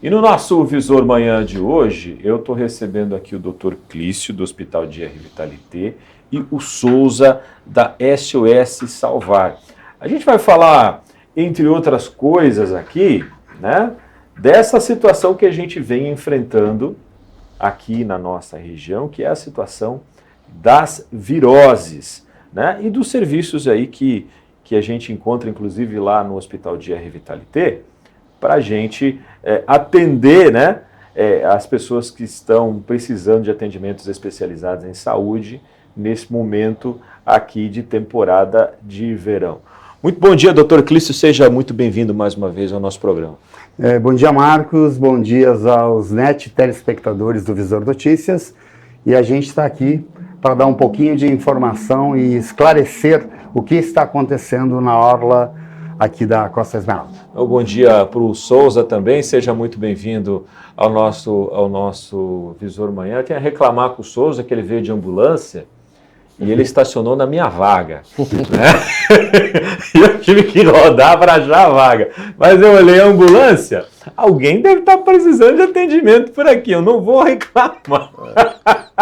E no nosso Visor Manhã de hoje, eu estou recebendo aqui o Dr. Clício, do Hospital de Vitalité, e o Souza, da SOS Salvar. A gente vai falar, entre outras coisas aqui, né, dessa situação que a gente vem enfrentando aqui na nossa região, que é a situação das viroses, né, e dos serviços aí que a gente encontra, inclusive, lá no Hospital de Vitalité, para a gente atender, né, as pessoas que estão precisando de atendimentos especializados em saúde nesse momento aqui de temporada de verão. Muito bom dia, doutor Clício, seja muito bem-vindo mais uma vez ao nosso programa. Bom dia, Marcos, bom dia aos telespectadores do Visor Notícias, e a gente está aqui para dar um pouquinho de informação e esclarecer o que está acontecendo na orla aqui da Costa Esmeralda. Bom dia para o Souza também, seja muito bem-vindo ao nosso Visor Manhã. Eu tenho a reclamar com o Souza que ele veio de ambulância e ele estacionou na minha vaga, né? E eu tive que rodar para achar a vaga. Mas eu olhei a ambulância, alguém deve estar precisando de atendimento por aqui, eu não vou reclamar.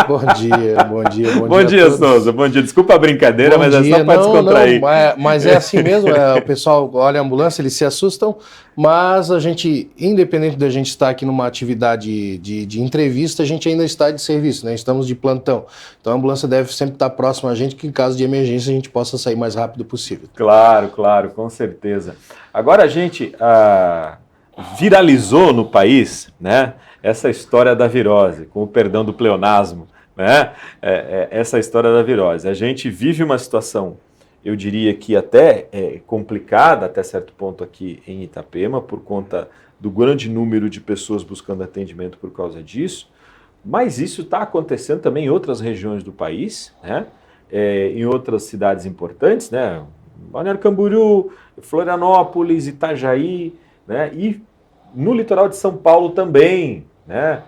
Bom dia, bom dia. Bom dia, Souza, bom dia. Desculpa a brincadeira, mas é só para descontrair. Mas é assim mesmo, o pessoal olha a ambulância, eles se assustam, mas a gente, independente da gente estar aqui numa atividade de entrevista, a gente ainda está de serviço, né? Estamos de plantão. Então a ambulância deve sempre estar próxima a gente, que em caso de emergência a gente possa sair mais rápido possível. Claro, com certeza. Agora a gente viralizou no país, né, essa história da virose, com o perdão do pleonasmo, né, essa história da virose. A gente vive uma situação, eu diria que até complicada, até certo ponto aqui em Itapema, por conta do grande número de pessoas buscando atendimento por causa disso, mas isso está acontecendo também em outras regiões do país, né, em outras cidades importantes, né, Balneário Camboriú, Florianópolis, Itajaí, né, e no litoral de São Paulo também, né,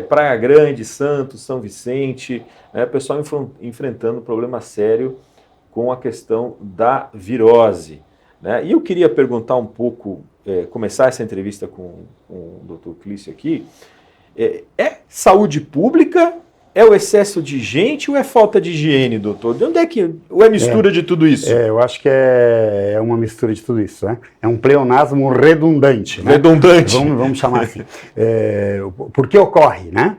Praia Grande, Santos, São Vicente, né, pessoal enfrentando um problema sério com a questão da virose, né. E eu queria perguntar um pouco, começar essa entrevista com o Dr. Clício aqui, é saúde pública? É o excesso de gente ou é falta de higiene, doutor? De onde é que... Ou é mistura de tudo isso? Eu acho que é uma mistura de tudo isso, né? É um pleonasmo redundante, né? Redundante. Vamos chamar assim. Por que ocorre, né?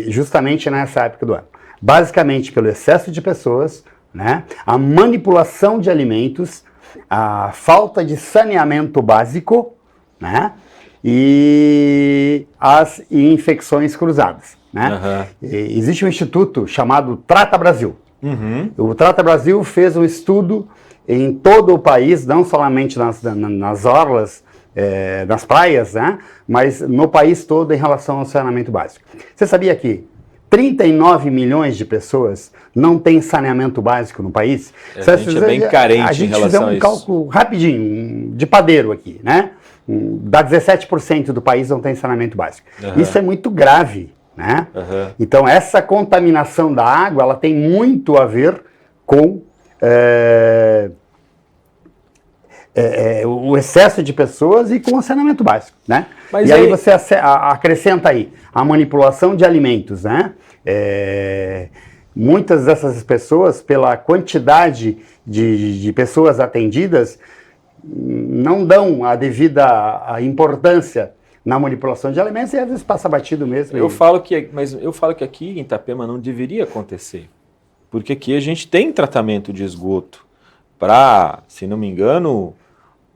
Justamente nessa época do ano. Basicamente pelo excesso de pessoas, né? A manipulação de alimentos, a falta de saneamento básico, né? E as infecções cruzadas. Né? Existe um instituto chamado Trata Brasil. O Trata Brasil fez um estudo em todo o país, não somente nas orlas, nas praias, né? Mas no país todo em relação ao saneamento básico. Você sabia que 39 milhões de pessoas não têm saneamento básico no país? A gente é bem carente em relação a isso. A gente fizer um cálculo rapidinho, de padeiro aqui, né? Dá 17% do país não tem saneamento básico. Isso é muito grave. Né? Então essa contaminação da água ela tem muito a ver com o excesso de pessoas e com o saneamento básico, né? Mas aí você acrescenta aí a manipulação de alimentos, né? Muitas dessas pessoas, pela quantidade de pessoas atendidas, não dão a devida importância na manipulação de alimentos e às vezes passa batido mesmo. Mas eu falo que aqui em Itapema não deveria acontecer, porque aqui a gente tem tratamento de esgoto para, se não me engano,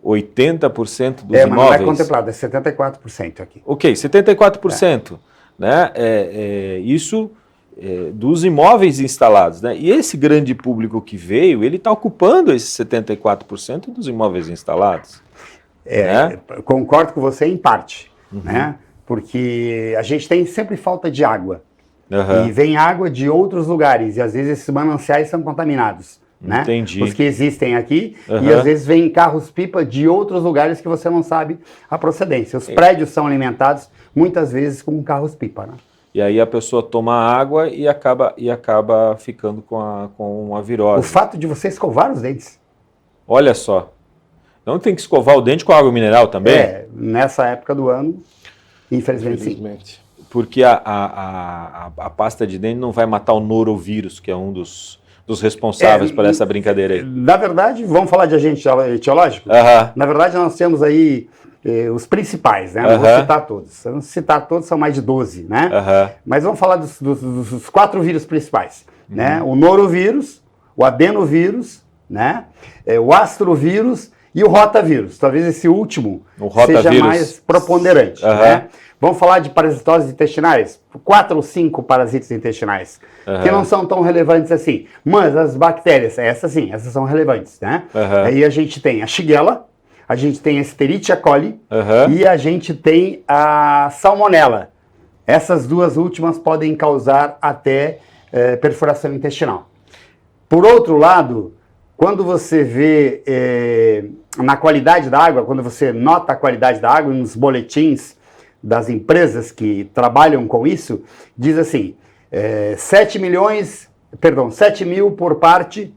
80% dos imóveis. Mas não é contemplado, é 74% aqui. Ok, 74%. Né? Isso dos imóveis instalados. Né? E esse grande público que veio, ele está ocupando esses 74% dos imóveis instalados. Né? Concordo com você em parte. Né? Porque a gente tem sempre falta de água. E vem água de outros lugares, e às vezes esses mananciais são contaminados. Né? Entendi. Os que existem aqui, e às vezes vêm carros-pipa de outros lugares que você não sabe a procedência. Os prédios são alimentados muitas vezes com carros-pipa. Né? E aí a pessoa toma água e acaba ficando com a virose. O fato de você escovar os dentes. Olha só. Então tem que escovar o dente com água mineral também? Nessa época do ano Infelizmente, sim. Porque a pasta de dente não vai matar o norovírus, que é um dos responsáveis por essa brincadeira aí. Na verdade, vamos falar de agente etiológico? Na verdade, nós temos aí os principais, né? Não vou citar todos. Se eu não citar todos, são mais de 12, né? Mas vamos falar dos 4 vírus principais, né? O norovírus, o adenovírus, né? O astrovírus e o rotavírus. Talvez esse último seja mais preponderante, né? Vamos falar de parasitoses intestinais? 4 ou 5 parasitas intestinais, que não são tão relevantes assim. Mas as bactérias, essas sim, essas são relevantes, né? Aí a gente tem a Shigella, a gente tem a Escherichia coli e a gente tem a Salmonella. Essas 2 últimas podem causar até perfuração intestinal. Por outro lado, quando você vê na qualidade da água, quando você nota a qualidade da água nos boletins das empresas que trabalham com isso, diz assim, 7 mil por parte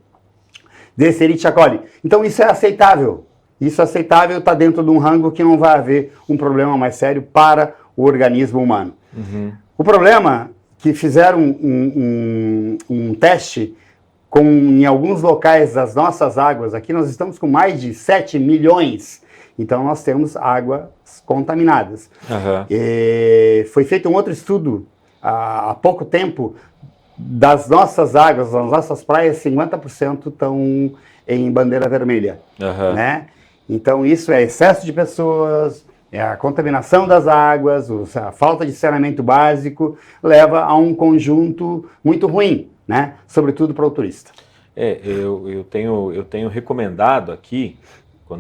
de Escherichia coli. Então isso é aceitável. Isso é aceitável, está dentro de um rango que não vai haver um problema mais sério para o organismo humano. O problema é que fizeram um teste em alguns locais das nossas águas, aqui nós estamos com mais de 7 milhões, então nós temos águas contaminadas. Foi feito um outro estudo há pouco tempo, das nossas águas, das nossas praias, 50% estão em bandeira vermelha, né? Então isso é excesso de pessoas, é a contaminação das águas, a falta de saneamento básico, leva a um conjunto muito ruim, né? Sobretudo para o turista. Eu tenho recomendado aqui,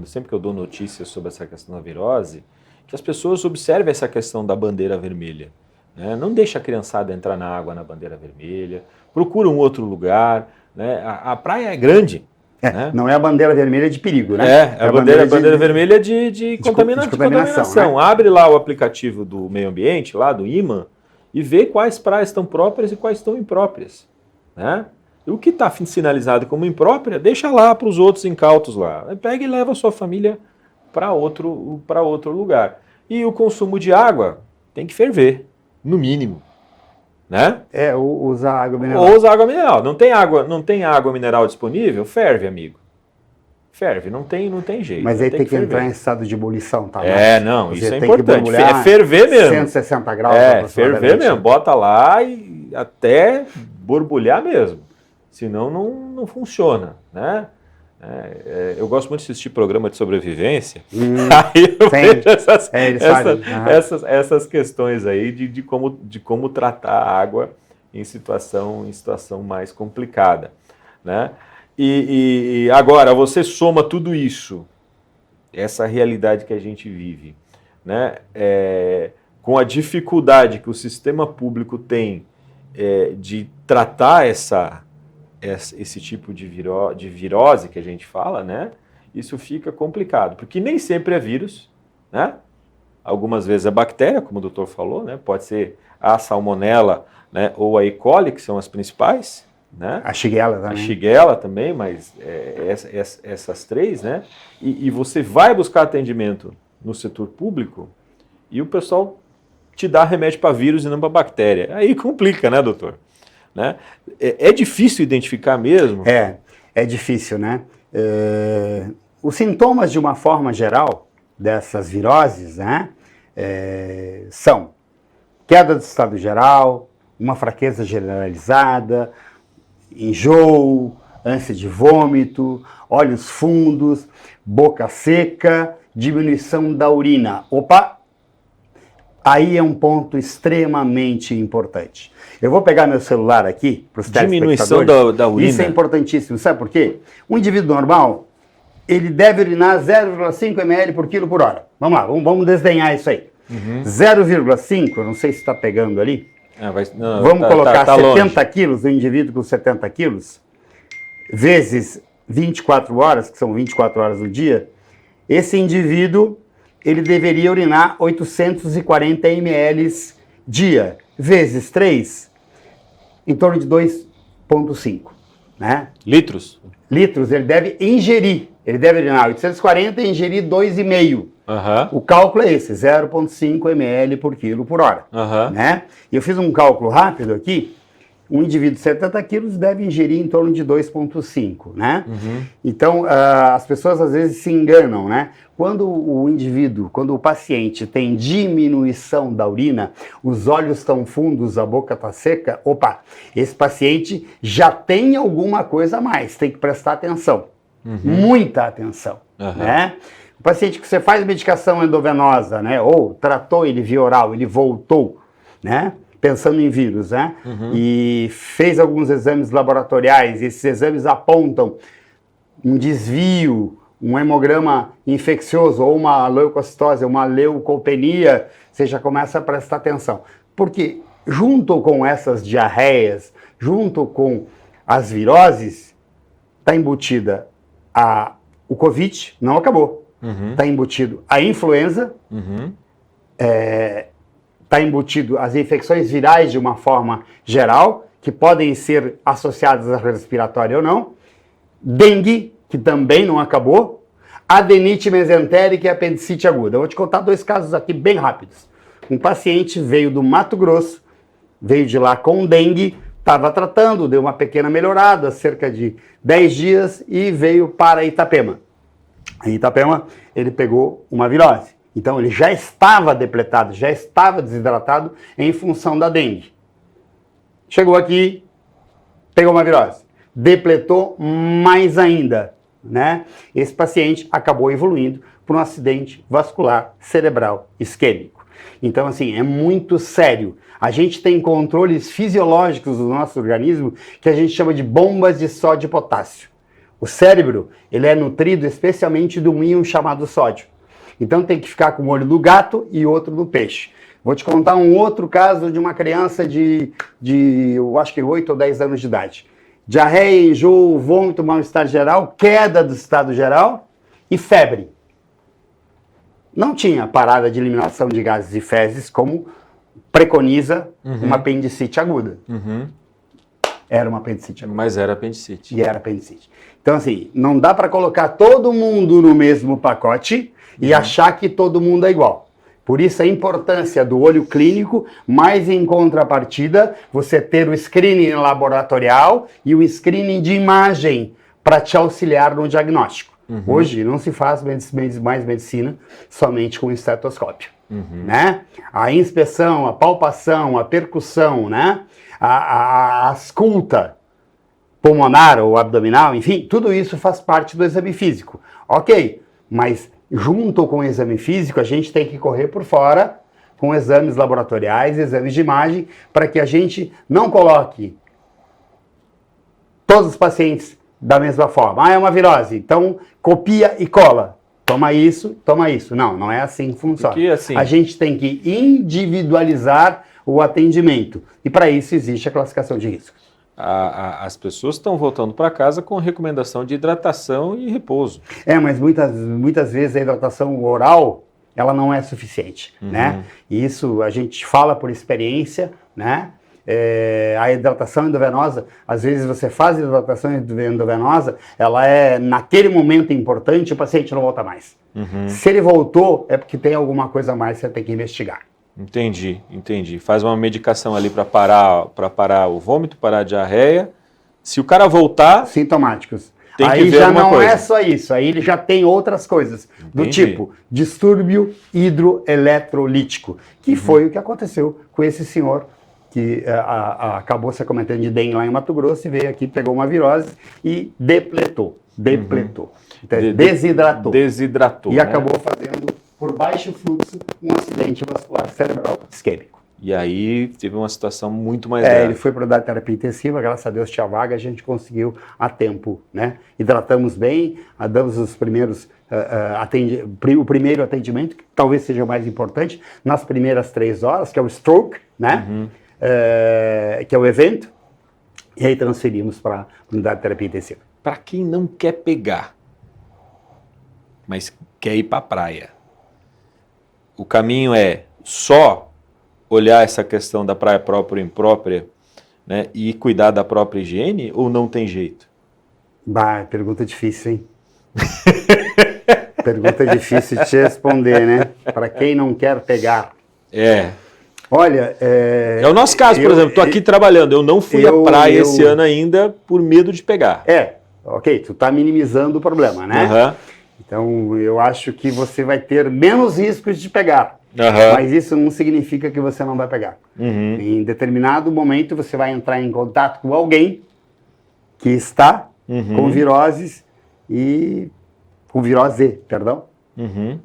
sempre que eu dou notícias sobre essa questão da virose, que as pessoas observem essa questão da bandeira vermelha, né? Não deixa a criançada entrar na água na bandeira vermelha, procura um outro lugar, né? A praia é grande. Né? Não é a bandeira vermelha de perigo, né? A bandeira vermelha de contaminação. Né? Abre lá o aplicativo do meio ambiente, lá do IMA, e vê quais praias estão próprias e quais estão impróprias. Né? E o que está sinalizado como imprópria, deixa lá para os outros incautos lá. Pega e leva a sua família para outro lugar. E o consumo de água tem que ferver, no mínimo. Né? Usar água mineral. Ou usar água mineral. Não tem água mineral disponível? Ferve, amigo. Ferve, não tem jeito. Mas aí tem que entrar em estado de ebulição, tá? Não, isso é importante. É ferver mesmo. 160 graus. Ferver mesmo. Bota lá e até borbulhar mesmo. Senão não funciona, né? Eu gosto muito de assistir programa de sobrevivência. Aí eu vejo essas questões aí de como tratar a água em situação mais complicada, né? E agora você soma tudo isso, essa realidade que a gente vive, né? Com a dificuldade que o sistema público tem de tratar esse tipo de virose que a gente fala, né? Isso fica complicado, porque nem sempre é vírus, né? Algumas vezes é bactéria, como o doutor falou, né? Pode ser a Salmonella, né? Ou a E. coli, que são as principais, né? A Shigella também. A Shigella também, mas essas 3, né? E você vai buscar atendimento no setor público e o pessoal te dá remédio para vírus e não para bactéria. Aí complica, né, doutor? Né? É difícil identificar mesmo? É difícil, né? Os sintomas, de uma forma geral, dessas viroses, né, são queda do estado geral, uma fraqueza generalizada, enjoo, ânsia de vômito, olhos fundos, boca seca, diminuição da urina. Aí é um ponto extremamente importante. Eu vou pegar meu celular aqui para os telespectadores. Diminuição da urina. Isso é importantíssimo. Sabe por quê? Um indivíduo normal, ele deve urinar 0,5 ml por quilo por hora. Vamos lá, vamos desdenhar isso aí. 0,5, não sei se está pegando ali. Vamos colocar 70 quilos, um indivíduo com 70 quilos, vezes 24 horas, que são 24 horas do dia, esse indivíduo, ele deveria urinar 840 ml dia, vezes 3, em torno de 2,5, né? Litros? Litros, ele deve ingerir Ele deve urinar 840 e ingerir 2,5. O cálculo é esse, 0,5 ml por quilo por hora. Né? E eu fiz um cálculo rápido aqui. Um indivíduo de 70 quilos deve ingerir em torno de 2,5, né? Então, as pessoas às vezes se enganam, né? Quando o paciente tem diminuição da urina, os olhos estão fundos, a boca está seca, opa, esse paciente já tem alguma coisa a mais, tem que prestar atenção, muita atenção, né? O paciente que você faz medicação endovenosa, né? Ou tratou ele via oral, ele voltou, né? Pensando em vírus, né? E fez alguns exames laboratoriais, esses exames apontam um desvio, um hemograma infeccioso, ou uma leucocitose, uma leucopenia, você já começa a prestar atenção. Porque junto com essas diarreias, junto com as viroses, está embutida o Covid, não acabou, está embutido a influenza, está embutido as infecções virais de uma forma geral, que podem ser associadas à respiratória ou não, dengue, que também não acabou, adenite mesentérica e apendicite aguda. Eu vou te contar 2 casos aqui bem rápidos. Um paciente veio do Mato Grosso, veio de lá com dengue, estava tratando, deu uma pequena melhorada, cerca de 10 dias, e veio para Itapema. Em Itapema, ele pegou uma virose. Então, ele já estava depletado, já estava desidratado em função da dengue. Chegou aqui, pegou uma virose, depletou mais ainda, né? Esse paciente acabou evoluindo para um acidente vascular cerebral isquêmico. Então, assim, é muito sério. A gente tem controles fisiológicos do nosso organismo que a gente chama de bombas de sódio e potássio. O cérebro, ele é nutrido especialmente de um íon chamado sódio. Então tem que ficar com um olho no gato e outro no peixe. Vou te contar um outro caso de uma criança de eu acho que 8 ou 10 anos de idade. Diarreia, enjoo, vômito, mal-estar geral, queda do estado geral e febre. Não tinha parada de eliminação de gases e fezes como preconiza uma apendicite aguda. Era uma apendicite aguda. Mas era apendicite. E era apendicite. Então assim, não dá para colocar todo mundo no mesmo pacote e achar que todo mundo é igual. Por isso a importância do olho clínico, mas em contrapartida, você ter o screening laboratorial e o screening de imagem para te auxiliar no diagnóstico. Hoje não se faz mais medicina somente com estetoscópio. Né? A inspeção, a palpação, a percussão, né? a ausculta pulmonar ou abdominal, enfim, tudo isso faz parte do exame físico. Ok, mas junto com o exame físico, a gente tem que correr por fora com exames laboratoriais, exames de imagem, para que a gente não coloque todos os pacientes da mesma forma. Ah, é uma virose, então copia e cola. Toma isso, toma isso. Não, não é assim que funciona. Porque, assim, a gente tem que individualizar o atendimento. E para isso existe a classificação de riscos. As pessoas estão voltando para casa com recomendação de hidratação e repouso. Mas muitas vezes a hidratação oral, ela não é suficiente, né? E isso a gente fala por experiência, né? A hidratação endovenosa, às vezes você faz a hidratação endovenosa, ela é naquele momento importante, o paciente não volta mais. Se ele voltou, é porque tem alguma coisa a mais que você tem que investigar. Entendi. Faz uma medicação ali para parar o vômito, parar a diarreia. Se o cara voltar... Sintomáticos. Tem que aí ver já não coisa. É só isso, aí ele já tem outras coisas, do tipo distúrbio hidroeletrolítico, que foi o que aconteceu com esse senhor que acabou se acometendo de dengue lá em Mato Grosso e veio aqui, pegou uma virose e depletou. Então, desidratou. E né? Acabou fazendo, por baixo fluxo, um acidente vascular cerebral isquêmico. E aí teve uma situação muito mais grave. Ele foi para a terapia intensiva, graças a Deus tinha vaga, a gente conseguiu a tempo, né? Hidratamos bem, damos os primeiros, o primeiro atendimento, que talvez seja o mais importante, nas primeiras 3 horas, que é o stroke, né? Que é o evento, e aí transferimos para a unidade de terapia intensiva. Para quem não quer pegar, mas quer ir para a praia, o caminho é só olhar essa questão da praia própria ou imprópria, né, e cuidar da própria higiene, ou não tem jeito? Pergunta difícil, hein? Pergunta difícil de te responder, né? Para quem não quer pegar. Olha, é o nosso caso, por exemplo, estou aqui trabalhando, eu não fui à praia esse ano ainda por medo de pegar. Ok, tu está minimizando o problema, né? Então, eu acho que você vai ter menos riscos de pegar, mas isso não significa que você não vai pegar. Em determinado momento, você vai entrar em contato com alguém que está com viroses com virose, perdão,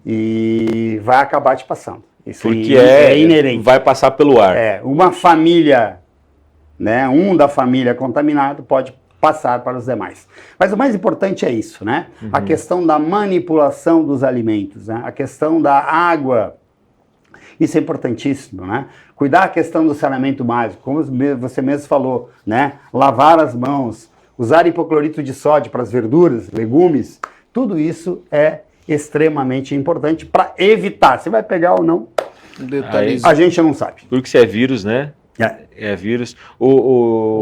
e vai acabar te passando. Isso porque é inerente. Vai passar pelo ar. Uma família, né, da família contaminado pode passar para os demais. Mas o mais importante é isso, né? A questão da manipulação dos alimentos, né? A questão da água. Isso é importantíssimo, né? Cuidar a questão do saneamento básico, como você mesmo falou, né? Lavar as mãos, usar hipoclorito de sódio para as verduras, legumes, tudo isso é extremamente importante para evitar. Se vai pegar ou não, a gente não sabe. Porque se é vírus, né? É vírus.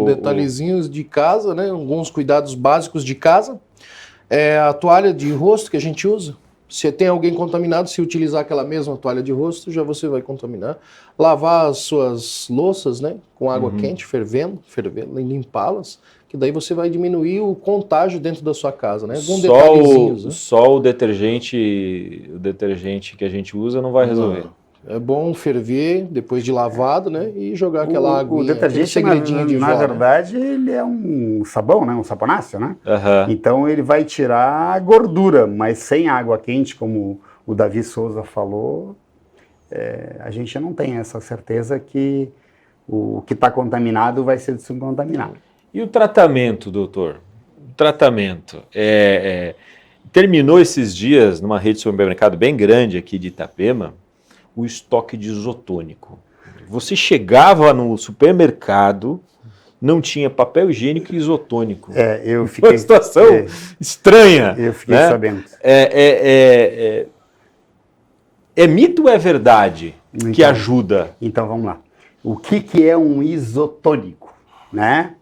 Detalhezinhos de casa, né? Alguns cuidados básicos de casa. A toalha de rosto que a gente usa. Se tem alguém contaminado, se utilizar aquela mesma toalha de rosto, já você vai contaminar. Lavar as suas louças, né? Com água quente, fervendo, e limpá-las, que daí você vai diminuir o contágio dentro da sua casa, né? Alguns detalhezinhos, né? Só o detergente que a gente usa não vai resolver. É bom ferver depois de lavado, né? E jogar aquela aguinha. O detergente, na verdade, ele é um sabão, né? Um saponáceo, né? Então ele vai tirar a gordura, mas sem água quente, como o Davi Souza falou, a gente não tem essa certeza que o que está contaminado vai ser descontaminado. E o tratamento, doutor? O tratamento. Terminou esses dias numa rede de supermercado bem grande aqui de Itapema, o estoque de isotônico. Você chegava no supermercado, não tinha papel higiênico e isotônico. Eu fiquei... Uma situação estranha. Eu fiquei sabendo. É mito ou é verdade que ajuda? Então, vamos lá. O que é um isotônico? Né?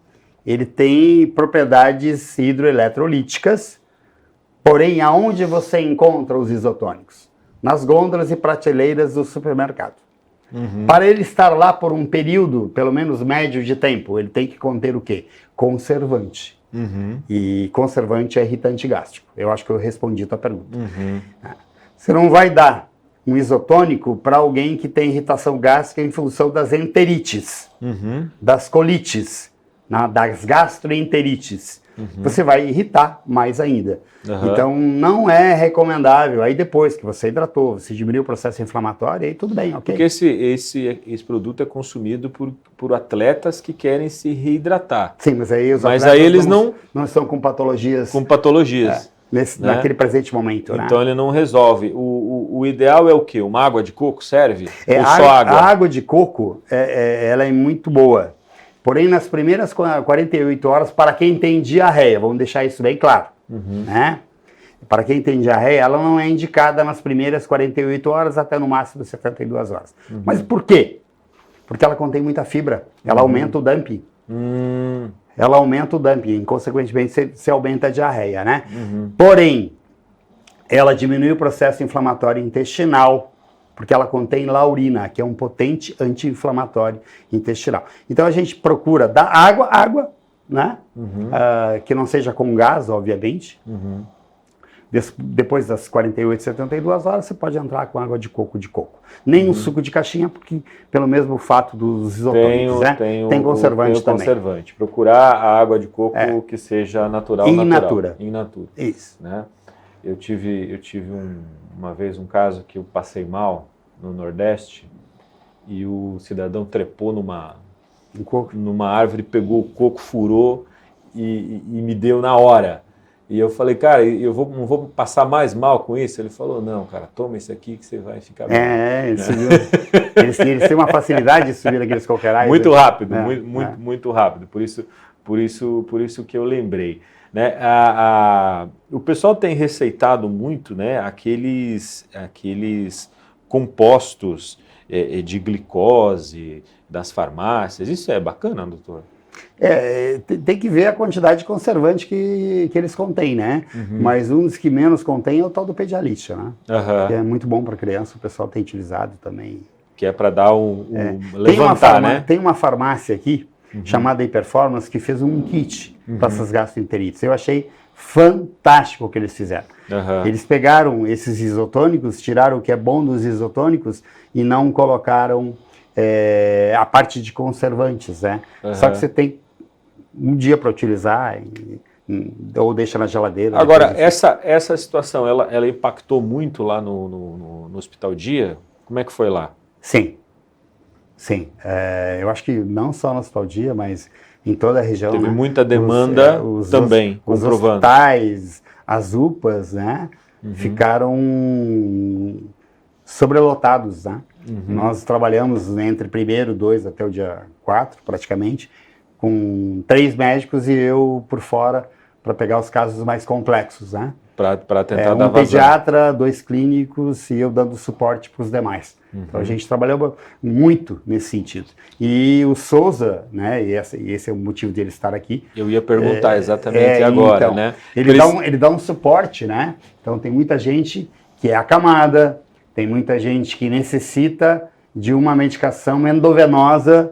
Ele tem propriedades hidroeletrolíticas, porém, aonde você encontra os isotônicos? Nas gôndolas e prateleiras do supermercado. Para ele estar lá por um período, pelo menos médio de tempo, ele tem que conter o quê? Conservante. E conservante é irritante gástrico. Eu acho que eu respondi a tua pergunta. Você não vai dar um isotônico para alguém que tem irritação gástrica em função das enterites, das colites, das gastroenterites. Você vai irritar mais ainda. Então, não é recomendável. Aí depois que você hidratou, você diminuiu o processo inflamatório, aí tudo bem, ok? Porque esse produto é consumido por atletas que querem se reidratar. Sim, mas aí os atletas eles não estão com patologias. Com patologias. Naquele presente momento, né? Então ele não resolve. O ideal é o quê? Uma água de coco serve? Ou só água? A água de coco, ela é muito boa. Porém, nas primeiras 48 horas, para quem tem diarreia, vamos deixar isso bem claro, né? Para quem tem diarreia, ela não é indicada nas primeiras 48 horas até no máximo 72 horas. Mas por quê? Porque ela contém muita fibra, ela aumenta o dumping. Ela aumenta o dumping, e consequentemente você aumenta a diarreia, né? Porém, ela diminui o processo inflamatório intestinal, porque ela contém laurina, que é um potente anti-inflamatório intestinal. Então a gente procura dar água, né? Que não seja com gás, obviamente. Depois das 48, 72 horas, você pode entrar com água de coco. Nem um suco de caixinha, porque pelo mesmo fato dos isotônicos, né? Tem conservante também. Conservante. Procurar a água de coco que seja natural. In natura. Isso. Né? Eu tive uma vez um caso que eu passei mal no Nordeste e o cidadão trepou numa árvore, pegou o coco, furou e me deu na hora. E eu falei, cara, não vou passar mais mal com isso? Ele falou, não, cara, toma esse aqui que você vai ficar bem. Eles têm uma facilidade de subir aqueles coqueirais. Muito rápido, muito rápido. Por isso que eu lembrei. Né? O pessoal tem receitado muito, né, aqueles compostos de glicose das farmácias. Isso é bacana, doutor? Tem que ver a quantidade de conservante que eles contêm, né? Mas um dos que menos contém é o tal do Pedialyte, né? Que é muito bom para criança, o pessoal tem utilizado também. Que é para dar levantar, né? Tem uma farmácia aqui, chamada Hiperformance, que fez um kit para essas gastroenterites. Eu achei fantástico o que eles fizeram. Eles pegaram esses isotônicos, tiraram o que é bom dos isotônicos e não colocaram a parte de conservantes, né? Só que você tem um dia para utilizar ou deixa na geladeira. Agora, essa situação, ela impactou muito lá no Hospital Dia? Como é que foi lá? Sim. Eu acho que não só no Hospital Dia, mas em toda a região. Teve muita demanda também, os comprovando. Os hospitais, as UPAs, né? Ficaram sobrelotados, né? Nós trabalhamos entre 1º, 2 até o dia 4, praticamente, com 3 médicos e eu por fora para pegar os casos mais complexos, né? Para tentar dar vazão. Um pediatra, 2 clínicos e eu dando suporte para os demais. Então a gente trabalhou muito nesse sentido. E o Souza, né? E esse é o motivo dele estar aqui. Eu ia perguntar exatamente agora, então, né? Ele dá um suporte, né? Então tem muita gente que é acamada, tem muita gente que necessita de uma medicação endovenosa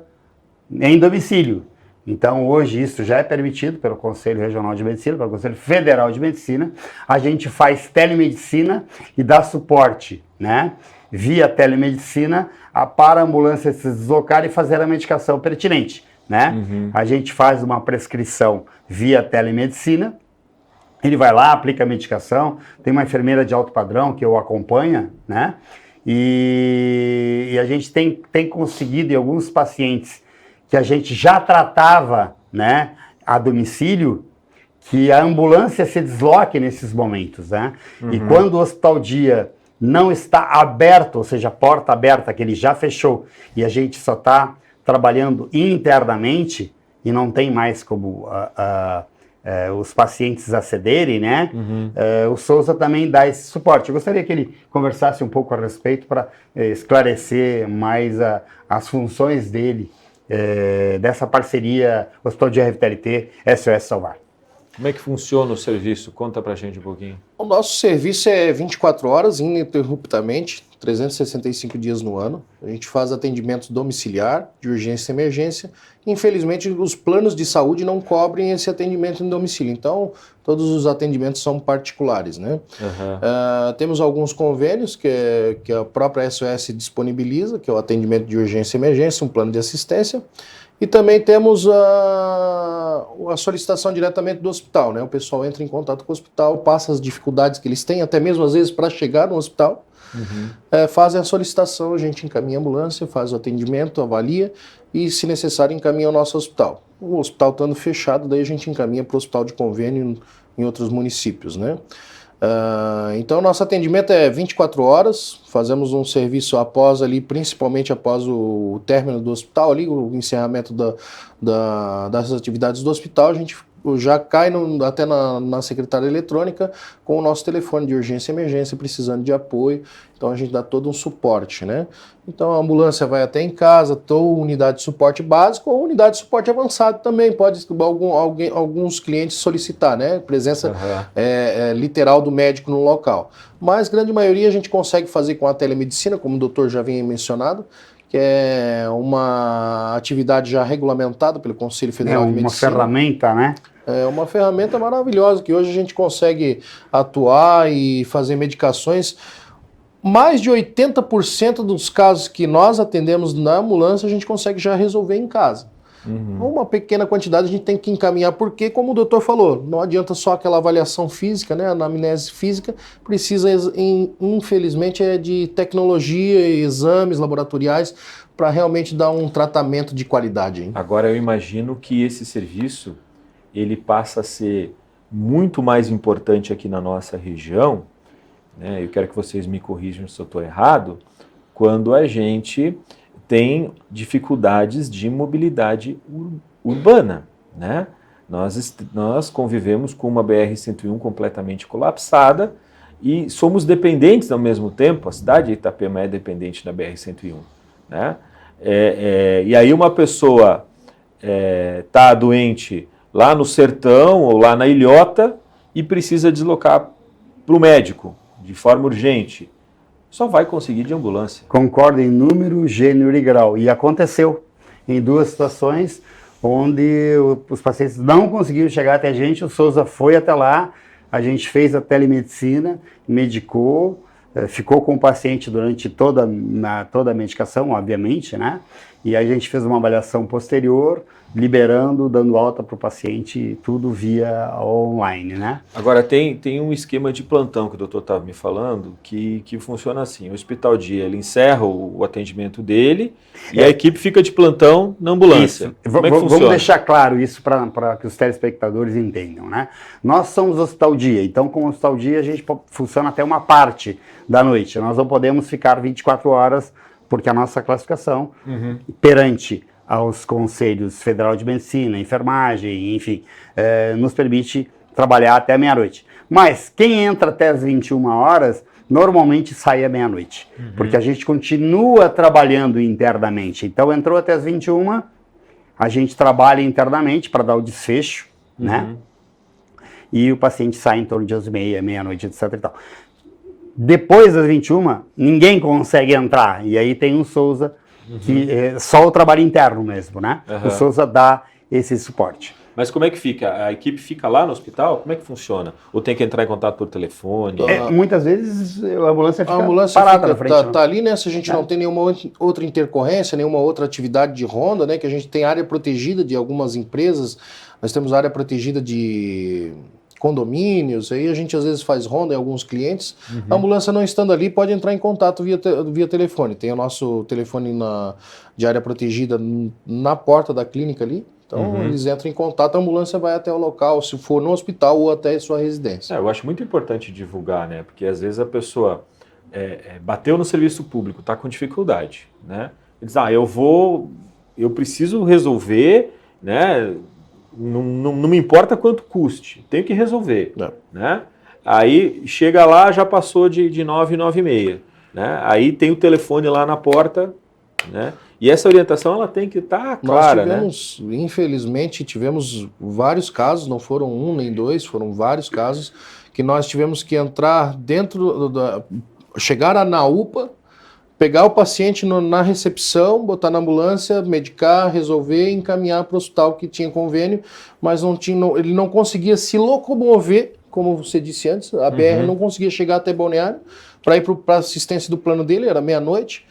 em domicílio. Então, hoje, isso já é permitido pelo Conselho Regional de Medicina, pelo Conselho Federal de Medicina. A gente faz telemedicina e dá suporte, né? Via telemedicina, para a ambulância se deslocar e fazer a medicação pertinente, né? A gente faz uma prescrição via telemedicina, ele vai lá, aplica a medicação, tem uma enfermeira de alto padrão que o acompanha, né? E a gente tem conseguido em alguns pacientes que a gente já tratava, né, a domicílio, que a ambulância se desloque nesses momentos, né? E quando o Hospital Dia não está aberto, ou seja, a porta aberta, que ele já fechou, e a gente só está trabalhando internamente, e não tem mais como os pacientes acederem, né? O Souza também dá esse suporte. Eu gostaria que ele conversasse um pouco a respeito para esclarecer mais as funções dele, dessa parceria Hospital Dia RVTLT SOS Salvar. Como é que funciona o serviço? Conta pra gente um pouquinho. O nosso serviço é 24 horas, ininterruptamente, 365 dias no ano. A gente faz atendimentos domiciliar, de urgência e emergência. Infelizmente, os planos de saúde não cobrem esse atendimento em domicílio. Então, todos os atendimentos são particulares, né? Temos alguns convênios que a própria SOS disponibiliza, que é o atendimento de urgência e emergência, um plano de assistência. E também temos a solicitação diretamente do hospital, né? O pessoal entra em contato com o hospital, passa as dificuldades que eles têm, até mesmo às vezes para chegar no hospital, fazem a solicitação, a gente encaminha a ambulância, faz o atendimento, avalia e, se necessário, encaminha ao nosso hospital. O hospital estando fechado, daí a gente encaminha para o hospital de convênio em outros municípios, né? Então, nosso atendimento é 24 horas, fazemos um serviço principalmente após o término do hospital, o encerramento das atividades do hospital, a gente já cai até na secretária eletrônica com o nosso telefone de urgência e emergência, precisando de apoio, então a gente dá todo um suporte, né? Então a ambulância vai até em casa, unidade de suporte básico ou unidade de suporte avançado também, pode alguns clientes solicitar, né? Presença literal do médico no local. Mas grande maioria a gente consegue fazer com a telemedicina, como o doutor já vinha mencionado, que é uma atividade já regulamentada pelo Conselho Federal de Medicina. Uma ferramenta, né? É uma ferramenta maravilhosa, que hoje a gente consegue atuar e fazer medicações. Mais de 80% dos casos que nós atendemos na ambulância, a gente consegue já resolver em casa. Uma pequena quantidade a gente tem que encaminhar, porque, como o doutor falou, não adianta só aquela avaliação física, né, a anamnese física, precisa, infelizmente, de tecnologia, exames laboratoriais, para realmente dar um tratamento de qualidade. Hein? Agora, eu imagino que esse serviço, ele passa a ser muito mais importante aqui na nossa região, né, eu quero que vocês me corrijam se eu estou errado, quando a gente tem dificuldades de mobilidade urbana, né? Nós convivemos com uma BR-101 completamente colapsada e somos dependentes ao mesmo tempo, a cidade de Itapema é dependente da BR-101, né? E aí uma pessoa está doente lá no sertão ou lá na ilhota e precisa deslocar para o médico de forma urgente. Só vai conseguir de ambulância. Concordo em número, gênero e grau. E aconteceu em 2 situações onde os pacientes não conseguiram chegar até a gente, o Souza foi até lá, a gente fez a telemedicina, medicou, ficou com o paciente durante toda a medicação, obviamente, né? E a gente fez uma avaliação posterior, liberando, dando alta para o paciente, tudo via online, né? Agora, tem um esquema de plantão que o doutor estava me falando, que funciona assim, o Hospital Dia, ele encerra o atendimento dele e a equipe fica de plantão na ambulância. Isso. Como é que funciona? Vamos deixar claro isso para que os telespectadores entendam, né? Nós somos o Hospital Dia, então com o Hospital Dia a gente funciona até uma parte da noite, nós não podemos ficar 24 horas, porque a nossa classificação perante aos Conselhos Federal de Medicina, Enfermagem, enfim, nos permite trabalhar até meia-noite. Mas quem entra até as 21 horas, normalmente sai à meia-noite, porque a gente continua trabalhando internamente. Então entrou até as 21, a gente trabalha internamente para dar o desfecho, né? E o paciente sai em torno de 11h30, meia-noite, etc. e tal. Depois das 21, ninguém consegue entrar, e aí tem o Souza, que é só o trabalho interno mesmo, né? O Souza dá esse suporte. Mas como é que fica? A equipe fica lá no hospital? Como é que funciona? Ou tem que entrar em contato por telefone? Muitas vezes a ambulância fica parada na frente. Tá ali, né? Se a gente não tem nenhuma outra intercorrência, nenhuma outra atividade de ronda, né? Que a gente tem área protegida de algumas empresas, nós temos área protegida de condomínios, aí a gente às vezes faz ronda em alguns clientes. A ambulância não estando ali pode entrar em contato via telefone. Tem o nosso telefone de área protegida na porta da clínica ali. Então eles entram em contato, a ambulância vai até o local, se for no hospital ou até sua residência. Eu acho muito importante divulgar, né? Porque às vezes a pessoa bateu no serviço público, está com dificuldade, né? E diz, eu preciso resolver, né? Não me importa quanto custe, tenho que resolver, né? Aí chega lá, já passou de 9, 9h30, né? Aí tem o telefone lá na porta, né? E essa orientação ela tem que estar clara, nós tivemos, infelizmente, tivemos vários casos, não foram 1 nem 2, foram vários casos que nós tivemos que entrar dentro chegar na UPA, pegar o paciente na recepção, botar na ambulância, medicar, resolver e encaminhar para o hospital que tinha convênio, mas ele não conseguia se locomover, como você disse antes, a BR não conseguia chegar até Balneário para ir para a assistência do plano dele, era meia-noite.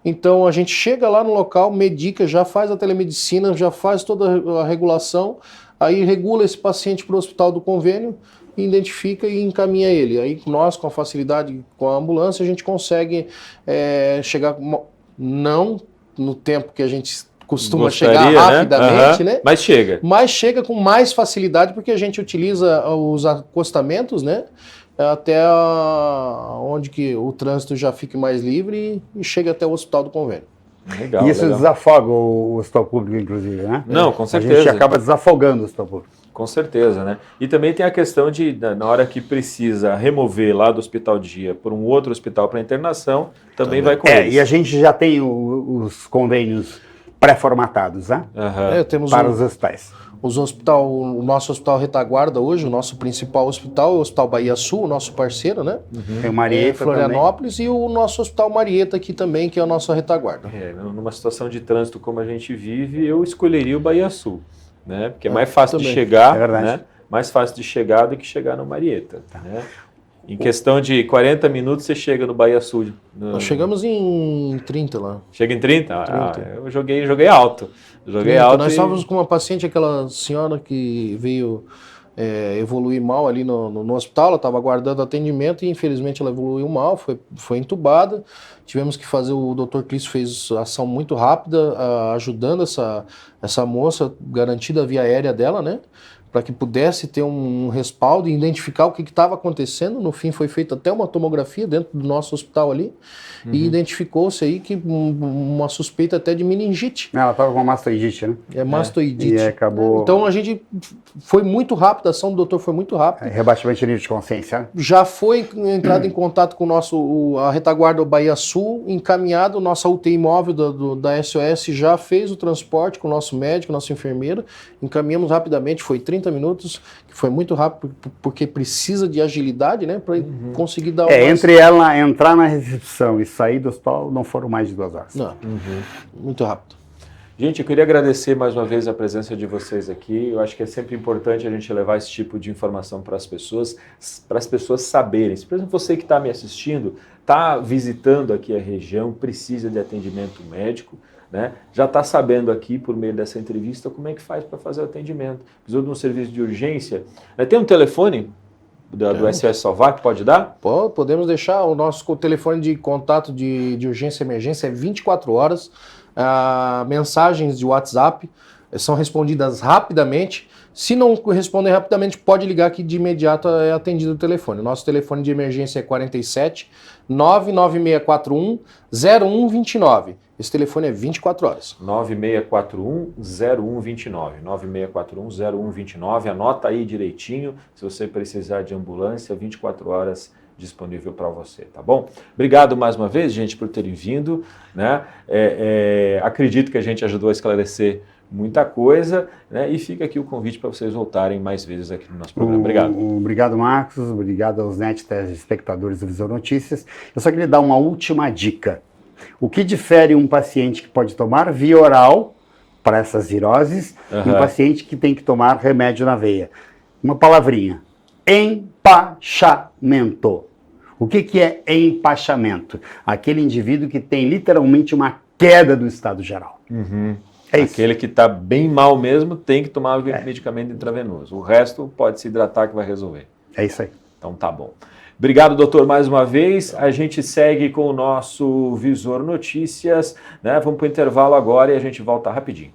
Então a gente chega lá no local, medica, já faz a telemedicina, já faz toda a regulação, aí regula esse paciente para o hospital do convênio, identifica e encaminha ele. Aí nós, com a facilidade com a ambulância, a gente consegue chegar, não no tempo que a gente costuma chegar rapidamente, né? Mas chega. Mas chega com mais facilidade porque a gente utiliza os acostamentos, né? Até onde que o trânsito já fique mais livre e chega até o hospital do convênio. Legal, isso desafoga o hospital público, inclusive, né? Não, com certeza. A gente acaba desafogando o hospital público. Com certeza, né? E também tem a questão de, na hora que precisa remover lá do Hospital Dia para um outro hospital para internação, também vai com eles. E a gente já tem os convênios pré-formatados, né? Temos para os hospitais. O nosso hospital Retaguarda hoje, o nosso principal hospital é o Hospital Bahia Sul, o nosso parceiro, né? Tem o Marieta Florianópolis também. E o nosso Hospital Marieta aqui também, que é a nossa retaguarda. Numa situação de trânsito como a gente vive, eu escolheria o Bahia Sul, né? Porque é mais fácil de chegar, né? Mais fácil de chegar do que chegar no Marieta, né? Em questão de 40 minutos você chega no Bahia Sul. Nós chegamos em 30 lá. Chega em 30? 30. Eu joguei alto. Nós estávamos com uma paciente, aquela senhora que veio evoluir mal ali no hospital, ela estava aguardando atendimento e infelizmente ela evoluiu mal, foi entubada. Tivemos que fazer, o Dr. Clício fez ação muito rápida, ajudando essa moça, garantida a via aérea dela, né? para que pudesse ter um respaldo e identificar o que estava acontecendo. No fim foi feita até uma tomografia dentro do nosso hospital ali e identificou-se aí que uma suspeita até de meningite. Ela estava com uma mastoidite, né? É mastoidite. E acabou... Então a gente foi muito rápido, a ação do doutor foi muito rápida. Rebaixamento de nível de consciência, né? Já foi entrado em contato com a retaguarda Bahia Sul, encaminhado, nossa UTI móvel da SOS já fez o transporte com o nosso médico, nosso enfermeiro, encaminhamos rapidamente, foi 30 minutos, que foi muito rápido, porque precisa de agilidade, né, para conseguir dar entre ela entrar na recepção e sair do hospital, não foram mais de 2 horas. Não, muito rápido. Gente, eu queria agradecer mais uma vez a presença de vocês aqui. Eu acho que é sempre importante a gente levar esse tipo de informação para as pessoas saberem. Se, por exemplo, você que está me assistindo, está visitando aqui a região, precisa de atendimento médico, né? Já está sabendo aqui, por meio dessa entrevista, como é que faz para fazer o atendimento. Precisou de um serviço de urgência? Tem um telefone do SOS Salvar que pode dar? Podemos deixar o nosso telefone de contato de urgência e emergência, é 24 horas. Mensagens de WhatsApp são respondidas rapidamente. Se não responder rapidamente, pode ligar que de imediato é atendido o telefone. O nosso telefone de emergência é 47 99641 0129. Esse telefone é 24 horas. 9641-0129. 9641-0129. Anota aí direitinho. Se você precisar de ambulância, 24 horas disponível para você, tá bom? Obrigado mais uma vez, gente, por terem vindo, né? Acredito que a gente ajudou a esclarecer muita coisa, né? E fica aqui o convite para vocês voltarem mais vezes aqui no nosso programa. Obrigado. Obrigado, Marcos. Obrigado aos telespectadores do Visor Notícias. Eu só queria dar uma última dica. O que difere um paciente que pode tomar via oral para essas viroses e um paciente que tem que tomar remédio na veia? Uma palavrinha. Empachamento. O que é empachamento? Aquele indivíduo que tem literalmente uma queda do estado geral. É isso. Aquele que está bem mal mesmo tem que tomar medicamento intravenoso. O resto pode se hidratar que vai resolver. É isso aí. Então tá bom. Obrigado, doutor, mais uma vez. A gente segue com o nosso Visor Notícias, né? Vamos para o intervalo agora e a gente volta rapidinho.